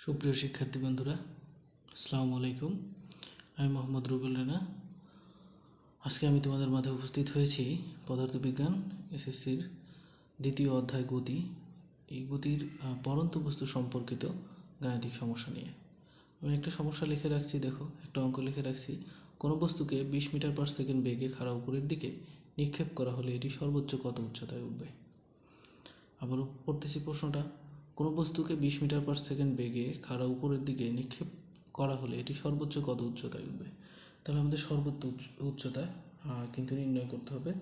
সুপ্রিয় শিক্ষার্থী বন্ধুরা, আসসালামু আলাইকুম। আমি মোহাম্মদ রুবেল রানা। আজকে আমি তোমাদের মাঝে উপস্থিত হয়েছি পদার্থবিজ্ঞান এসএসসির দ্বিতীয় অধ্যায় গতি। এই গতির পরন্ত বস্তু সম্পর্কিত গাণিতিক সমস্যা নিয়ে আমি একটা সমস্যা লিখে রাখছি। দেখো, একটা অঙ্ক লিখে রাখছি। কোনো বস্তুকে 20 মিটার পার সেকেন্ড বেগে খাড়া উপরের দিকে নিক্ষেপ করা হলে এটি সর্বোচ্চ কত উচ্চতায় উঠবে। আবার পড়তেছি প্রশ্নটা, কোনো বস্তুকে 20 মিটার পার সেকেন্ড বেগে খাড়া উপরের দিকে নিক্ষেপ করা হলে এটি সর্বোচ্চ কত উচ্চতায় উঠবে। তাহলে আমাদের সর্বোচ্চ উচ্চতা কিন্তু নির্ণয় করতে হবে।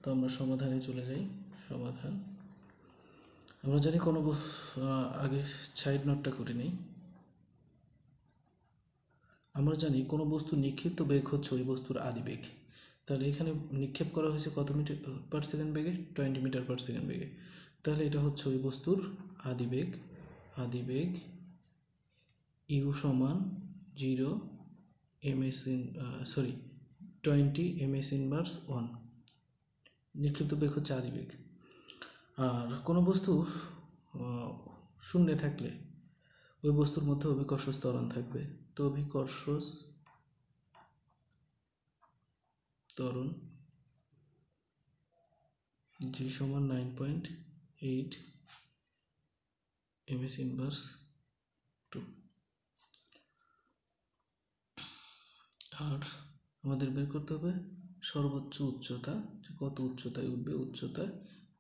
তো আমরা সমাধানে চলে যাই। সমাধান আমরা জানি কোনো আগে সাইড নোটটা করে নিই। আমরা জানি কোনো বস্তু নিক্ষিপ্ত বেগ হচ্ছে ওই বস্তুর আদি বেগ। তাহলে এখানে নিক্ষেপ করা হয়েছে কত মিটার পার সেকেন্ড বেগে? 20 মিটার পার সেকেন্ড বেগে। তাহলে এটা হচ্ছে ওই বস্তুর আদি বেগ। আদি বেগ ইউ সমান 0 ms ইন 20 ms ইনভার্স 1। নিক্ষিপ্ত বেগ হচ্ছে আদি বেগ। আর কোনো বস্তু শূন্যে থাকলে ওই বস্তুর মধ্যে অভিকর্ষ ত্বরণ থাকবে। তো অভিকর্ষ ত্বরণ g সমান 9.8 ms ইনভার্স 2। আর আমাদের বের করতে হবে সর্বোচ্চ উচ্চতা, কত উচ্চতায় উঠবে। উচ্চতা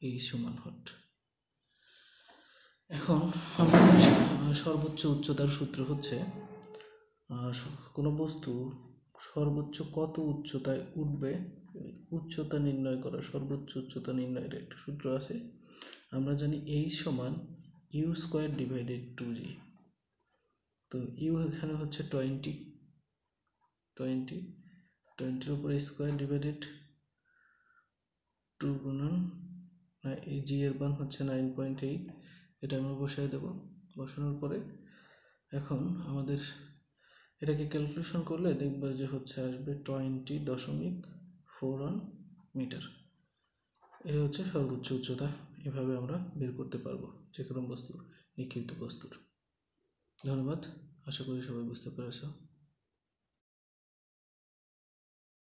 এই সমান হট। এখন সর্বোচ্চ উচ্চতার সূত্র হচ্ছে কোনো বস্তু সর্বোচ্চ কত উচ্চতায় উঠবে উচ্চতা নির্ণয় করা, সর্বোচ্চ উচ্চতা নির্ণয়ের একটা সূত্র আছে। আমরা জানি h সমান ইউ স্কোয়ার ডিভাইডেড 2g। তো ইউ এখানে হচ্ছে 20-20-20-র উপরে স্কোয়ার ডিভাইডেড 2 গুণন এই জি এর মান হচ্ছে 9.8। এটা আমরা বসাই দেব। বসানোর পরে এখন আমাদের এটাকে ক্যালকুলেশন করলে দেখবা যে হচ্ছে আসবে 20.41 মিটার। এটা হচ্ছে সর্বোচ্চ উচ্চতা। এভাবে আমরা বের করতে পারবো যে কোনো বস্তুর, নিক্ষিপ্ত বস্তুর। ধন্যবাদ। আশা করি সবাই বুঝতে পেরেছো।